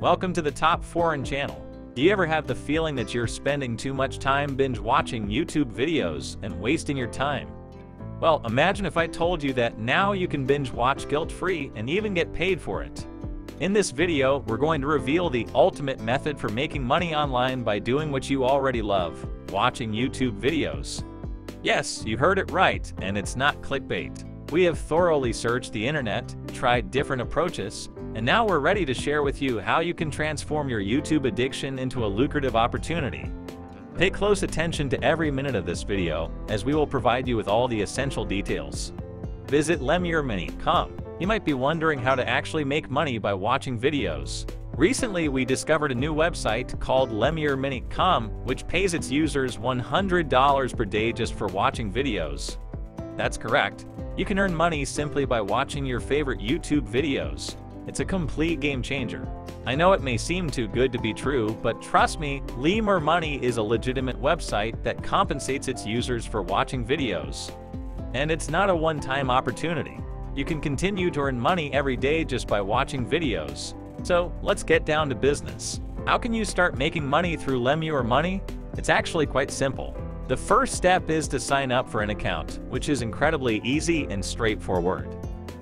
Welcome to the top foreign channel. Do you ever have the feeling that you're spending too much time binge watching YouTube videos and wasting your time? Well, imagine if I told you that now you can binge watch guilt-free and even get paid for it. In this video, we're going to reveal the ultimate method for making money online by doing what you already love, watching YouTube videos. Yes, you heard it right, and it's not clickbait. We have thoroughly searched the internet, tried different approaches, and now we're ready to share with you how you can transform your YouTube addiction into a lucrative opportunity. Pay close attention to every minute of this video, as we will provide you with all the essential details. Visit lemurmoney.com. You might be wondering how to actually make money by watching videos. Recently, we discovered a new website called lemurmoney.com, which pays its users $100 per day just for watching videos. That's correct. You can earn money simply by watching your favorite YouTube videos. It's a complete game changer. I know it may seem too good to be true, but trust me, lemurmoney is a legitimate website that compensates its users for watching videos. And it's not a one-time opportunity. You can continue to earn money every day just by watching videos. So let's get down to business. How can you start making money through lemurmoney? It's actually quite simple. The first step is to sign up for an account, which is incredibly easy and straightforward.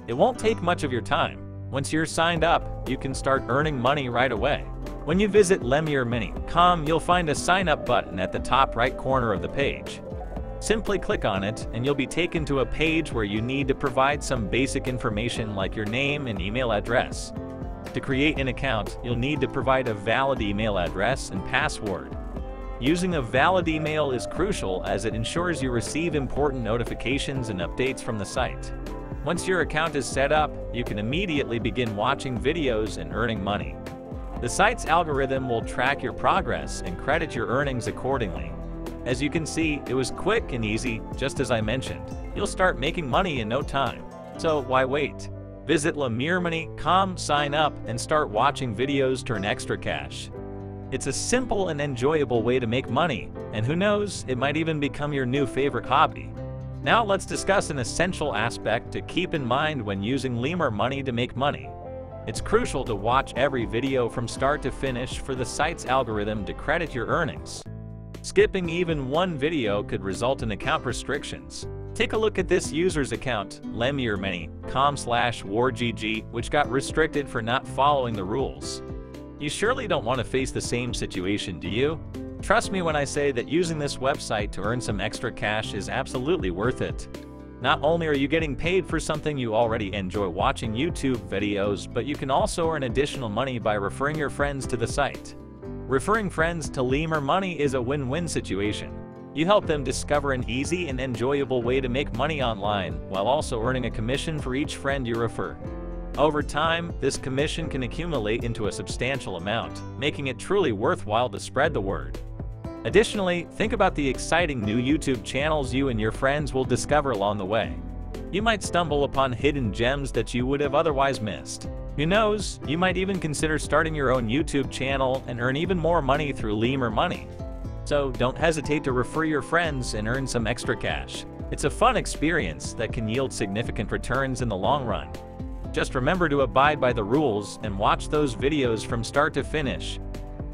It won't take much of your time. Once you're signed up, you can start earning money right away. When you visit lemurmoney.com, you'll find a sign up button at the top right corner of the page. Simply click on it and you'll be taken to a page where you need to provide some basic information like your name and email address. To create an account, you'll need to provide a valid email address and password. Using a valid email is crucial as it ensures you receive important notifications and updates from the site. Once your account is set up, you can immediately begin watching videos and earning money. The site's algorithm will track your progress and credit your earnings accordingly. As you can see, it was quick and easy, just as I mentioned. You'll start making money in no time. So why wait? Visit lemurmoney.com, sign up, and start watching videos to earn extra cash. It's a simple and enjoyable way to make money, and who knows, it might even become your new favorite hobby. Now let's discuss an essential aspect to keep in mind when using lemurmoney to make money. It's crucial to watch every video from start to finish for the site's algorithm to credit your earnings. Skipping even one video could result in account restrictions. Take a look at this user's account, lemurmoney.com/wargg, which got restricted for not following the rules. You surely don't want to face the same situation, do you? Trust me when I say that using this website to earn some extra cash is absolutely worth it. Not only are you getting paid for something you already enjoy watching YouTube videos, but you can also earn additional money by referring your friends to the site. Referring friends to lemurmoney is a win-win situation. You help them discover an easy and enjoyable way to make money online, while also earning a commission for each friend you refer. Over time, this commission can accumulate into a substantial amount, making it truly worthwhile to spread the word. Additionally, think about the exciting new YouTube channels you and your friends will discover along the way. You might stumble upon hidden gems that you would have otherwise missed. Who knows, you might even consider starting your own YouTube channel and earn even more money through lemurmoney. So don't hesitate to refer your friends and earn some extra cash. It's a fun experience that can yield significant returns in the long run. Just remember to abide by the rules and watch those videos from start to finish.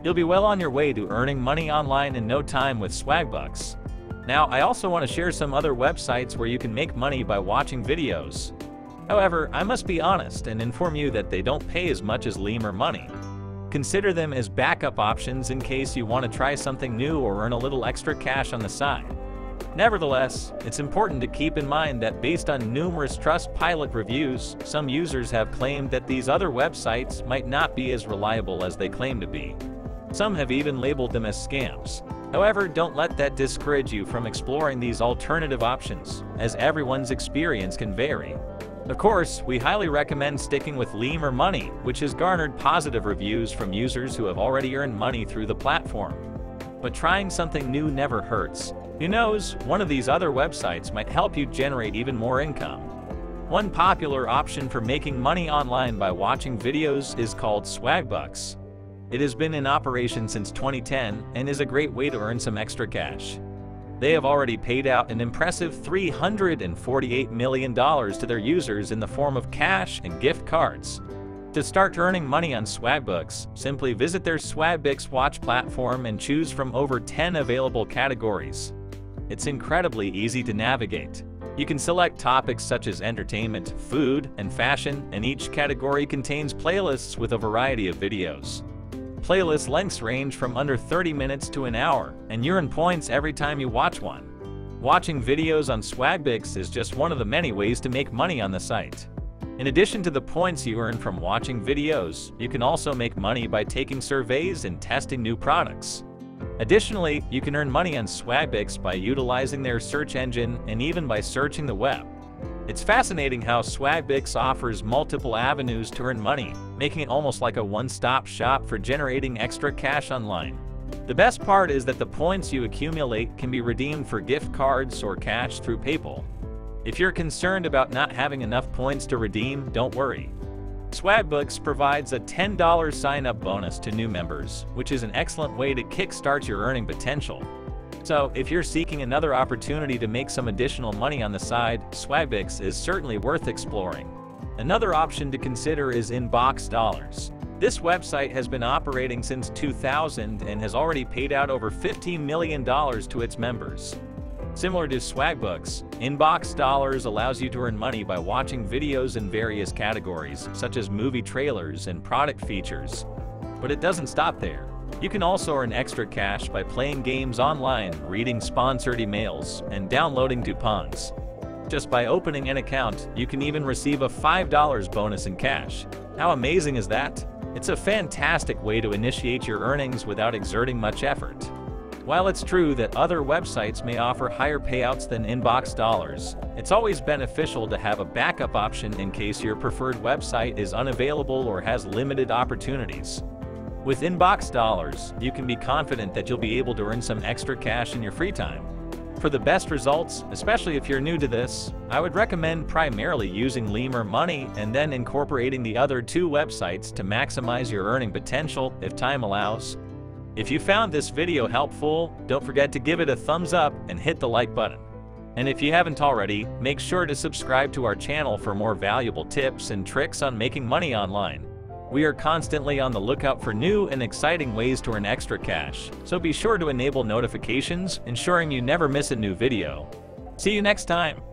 You'll be well on your way to earning money online in no time with Swagbucks. Now, I also want to share some other websites where you can make money by watching videos. However, I must be honest and inform you that they don't pay as much as lemurmoney. Consider them as backup options in case you want to try something new or earn a little extra cash on the side. Nevertheless, it's important to keep in mind that based on numerous Trustpilot reviews, some users have claimed that these other websites might not be as reliable as they claim to be. Some have even labeled them as scams. However, don't let that discourage you from exploring these alternative options, as everyone's experience can vary. Of course, we highly recommend sticking with lemurmoney, which has garnered positive reviews from users who have already earned money through the platform. But trying something new never hurts. Who knows, one of these other websites might help you generate even more income. One popular option for making money online by watching videos is called Swagbucks. It has been in operation since 2010 and is a great way to earn some extra cash. They have already paid out an impressive $348 million to their users in the form of cash and gift cards. To start earning money on Swagbucks, simply visit their Swagbucks watch platform and choose from over 10 available categories. It's incredibly easy to navigate. You can select topics such as entertainment, food, and fashion, and each category contains playlists with a variety of videos. Playlist lengths range from under 30 minutes to an hour, and you earn points every time you watch one. Watching videos on Swagbucks is just one of the many ways to make money on the site. In addition to the points you earn from watching videos, you can also make money by taking surveys and testing new products. Additionally, you can earn money on Swagbucks by utilizing their search engine and even by searching the web. It's fascinating how Swagbucks offers multiple avenues to earn money, making it almost like a one-stop shop for generating extra cash online. The best part is that the points you accumulate can be redeemed for gift cards or cash through PayPal. If you're concerned about not having enough points to redeem, don't worry. Swagbucks provides a $10 sign-up bonus to new members, which is an excellent way to kickstart your earning potential. So, if you're seeking another opportunity to make some additional money on the side, Swagbucks is certainly worth exploring. Another option to consider is Inbox Dollars. This website has been operating since 2000 and has already paid out over $15 million to its members. Similar to Swagbucks, Inbox Dollars allows you to earn money by watching videos in various categories, such as movie trailers and product features. But it doesn't stop there. You can also earn extra cash by playing games online, reading sponsored emails, and downloading coupons. Just by opening an account, you can even receive a $5 bonus in cash. How amazing is that? It's a fantastic way to initiate your earnings without exerting much effort. While it's true that other websites may offer higher payouts than Inbox Dollars, it's always beneficial to have a backup option in case your preferred website is unavailable or has limited opportunities. With Inbox Dollars, you can be confident that you'll be able to earn some extra cash in your free time. For the best results, especially if you're new to this, I would recommend primarily using Lemur Money and then incorporating the other two websites to maximize your earning potential if time allows. If you found this video helpful, don't forget to give it a thumbs up and hit the like button. And if you haven't already, make sure to subscribe to our channel for more valuable tips and tricks on making money online. We are constantly on the lookout for new and exciting ways to earn extra cash, so be sure to enable notifications, ensuring you never miss a new video. See you next time!